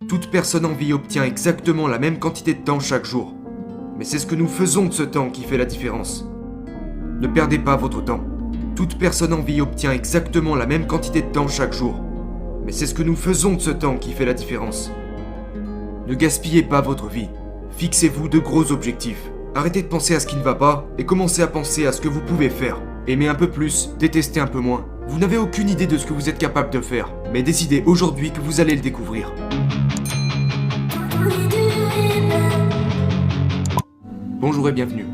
Toute personne en vie obtient exactement la même quantité de temps chaque jour. Mais c'est ce que nous faisons de ce temps qui fait la différence. Ne perdez pas votre temps. Toute personne en vie obtient exactement la même quantité de temps chaque jour. Mais c'est ce que nous faisons de ce temps qui fait la différence. Ne gaspillez pas votre vie. Fixez-vous de gros objectifs. Arrêtez de penser à ce qui ne va pas et commencez à penser à ce que vous pouvez faire. Aimez un peu plus, détestez un peu moins. Vous n'avez aucune idée de ce que vous êtes capable de faire, mais décidez aujourd'hui que vous allez le découvrir. Bonjour et bienvenue.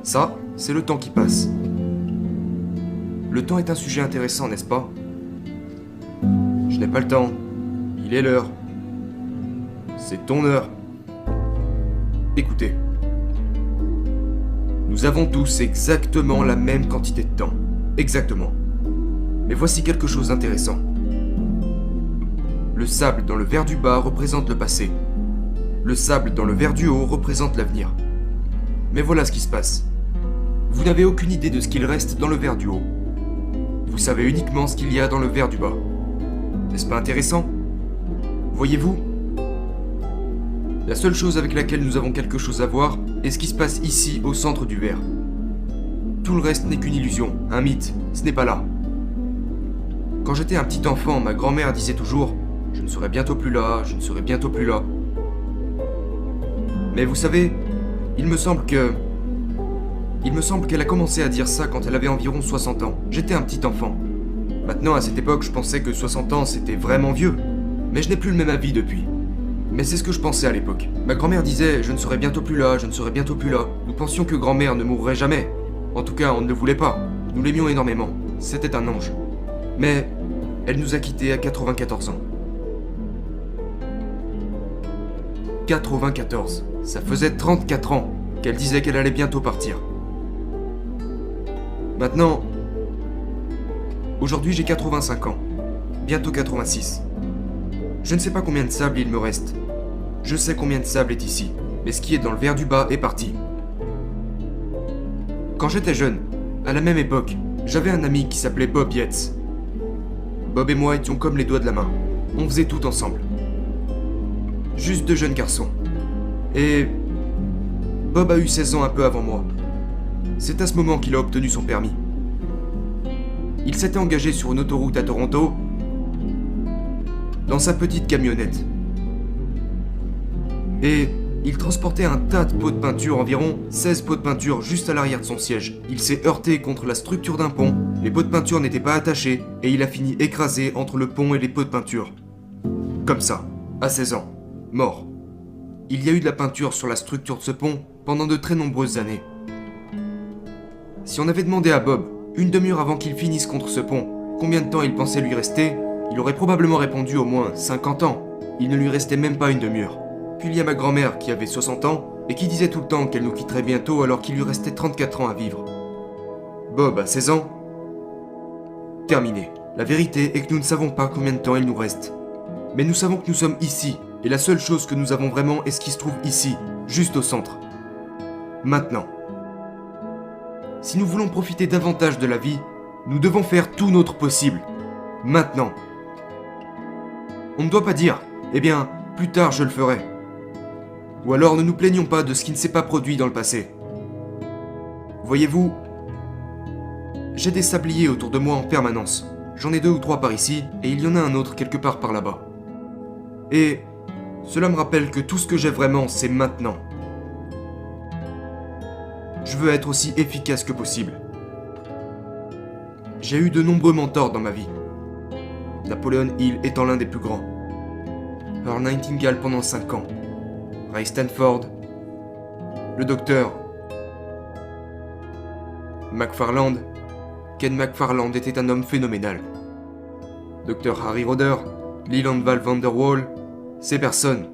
Ça, c'est le temps qui passe. Le temps est un sujet intéressant, n'est-ce pas? Je n'ai pas le temps. Il est l'heure. C'est ton heure. Écoutez. Nous avons tous exactement la même quantité de temps. Exactement. Mais voici quelque chose d'intéressant. Le sable dans le verre du bas représente le passé. Le sable dans le verre du haut représente l'avenir. Mais voilà ce qui se passe. Vous n'avez aucune idée de ce qu'il reste dans le verre du haut. Vous savez uniquement ce qu'il y a dans le verre du bas. N'est-ce pas intéressant? Voyez-vous? La seule chose avec laquelle nous avons quelque chose à voir est ce qui se passe ici, au centre du verre. Tout le reste n'est qu'une illusion, un mythe, ce n'est pas là. Quand j'étais un petit enfant, ma grand-mère disait toujours « Je ne serai bientôt plus là, je ne serai bientôt plus là ». Mais vous savez, il me semble qu'elle a commencé à dire ça quand elle avait environ 60 ans. J'étais un petit enfant. Maintenant, à cette époque, je pensais que 60 ans, c'était vraiment vieux. Mais je n'ai plus le même avis depuis. Mais c'est ce que je pensais à l'époque. Ma grand-mère disait « Je ne serai bientôt plus là, je ne serai bientôt plus là ». Nous pensions que grand-mère ne mourrait jamais. En tout cas, on ne le voulait pas. Nous l'aimions énormément. C'était un ange. Mais elle nous a quittés à 94 ans. 94. Ça faisait 34 ans qu'elle disait qu'elle allait bientôt partir. Maintenant, aujourd'hui j'ai 85 ans. Bientôt 86. Je ne sais pas combien de sable il me reste. Je sais combien de sable est ici, mais ce qui est dans le verre du bas est parti. Quand j'étais jeune, à la même époque, j'avais un ami qui s'appelait Bob Yates. Bob et moi étions comme les doigts de la main. On faisait tout ensemble. Juste deux jeunes garçons. Et Bob a eu 16 ans un peu avant moi. C'est à ce moment qu'il a obtenu son permis. Il s'était engagé sur une autoroute à Toronto dans sa petite camionnette. Et il transportait un tas de pots de peinture, environ 16 pots de peinture juste à l'arrière de son siège. Il s'est heurté contre la structure d'un pont, les pots de peinture n'étaient pas attachés, et il a fini écrasé entre le pont et les pots de peinture. Comme ça, à 16 ans, mort. Il y a eu de la peinture sur la structure de ce pont pendant de très nombreuses années. Si on avait demandé à Bob, une demi-heure avant qu'il finisse contre ce pont, combien de temps il pensait lui rester, il aurait probablement répondu au moins 50 ans. Il ne lui restait même pas une demi-heure. Puis il y a ma grand-mère qui avait 60 ans et qui disait tout le temps qu'elle nous quitterait bientôt alors qu'il lui restait 34 ans à vivre. Bob a 16 ans. Terminé. La vérité est que nous ne savons pas combien de temps il nous reste. Mais nous savons que nous sommes ici, et la seule chose que nous avons vraiment est ce qui se trouve ici, juste au centre. Maintenant. Si nous voulons profiter davantage de la vie, nous devons faire tout notre possible. Maintenant. On ne doit pas dire « Eh bien, plus tard je le ferai ». Ou alors ne nous plaignons pas de ce qui ne s'est pas produit dans le passé. Voyez-vous, j'ai des sabliers autour de moi en permanence. J'en ai 2 ou 3 par ici, et il y en a un autre quelque part par là-bas. Et cela me rappelle que tout ce que j'ai vraiment, c'est maintenant. Je veux être aussi efficace que possible. J'ai eu de nombreux mentors dans ma vie. Napoleon Hill étant l'un des plus grands. Earl Nightingale pendant 5 ans. Ray Stanford. Le docteur McFarland. Ken McFarland était un homme phénoménal. Dr Harry Roder, Leland Val van der Waal, ces personnes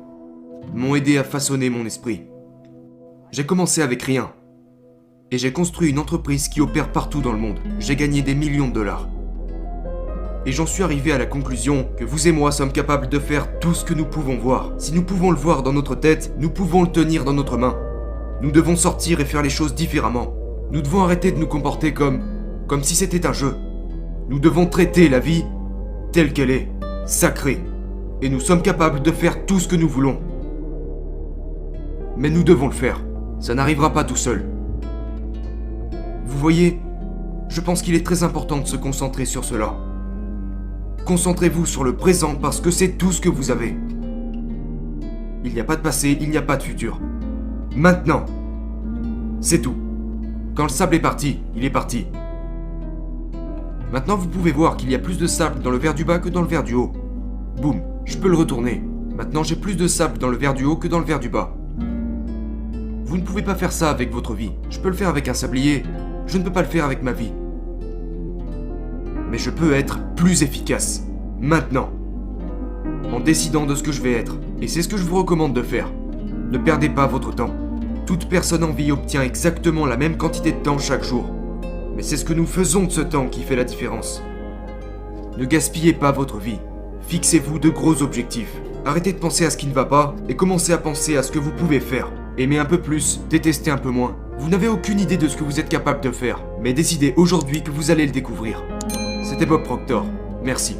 m'ont aidé à façonner mon esprit. J'ai commencé avec rien. Et j'ai construit une entreprise qui opère partout dans le monde. J'ai gagné des millions de dollars. Et j'en suis arrivé à la conclusion que vous et moi sommes capables de faire tout ce que nous pouvons voir. Si nous pouvons le voir dans notre tête, nous pouvons le tenir dans notre main. Nous devons sortir et faire les choses différemment. Nous devons arrêter de nous comporter comme si c'était un jeu. Nous devons traiter la vie telle qu'elle est, sacrée. et nous sommes capables de faire tout ce que nous voulons. Mais nous devons le faire. Ça n'arrivera pas tout seul. Vous voyez, je pense qu'il est très important de se concentrer sur cela. Concentrez-vous sur le présent parce que c'est tout ce que vous avez. Il n'y a pas de passé, il n'y a pas de futur. Maintenant, c'est tout. Quand le sable est parti, il est parti. Maintenant, vous pouvez voir qu'il y a plus de sable dans le verre du bas que dans le verre du haut. Boum, je peux le retourner. Maintenant, j'ai plus de sable dans le verre du haut que dans le verre du bas. Vous ne pouvez pas faire ça avec votre vie. Je peux le faire avec un sablier. Je ne peux pas le faire avec ma vie. Mais je peux être plus efficace. Maintenant. En décidant de ce que je vais être. Et c'est ce que je vous recommande de faire. Ne perdez pas votre temps. Toute personne en vie obtient exactement la même quantité de temps chaque jour. Mais c'est ce que nous faisons de ce temps qui fait la différence. Ne gaspillez pas votre vie. Fixez-vous de gros objectifs. Arrêtez de penser à ce qui ne va pas et commencez à penser à ce que vous pouvez faire. Aimez un peu plus, détestez un peu moins. Vous n'avez aucune idée de ce que vous êtes capable de faire, mais décidez aujourd'hui que vous allez le découvrir. C'était Bob Proctor. Merci.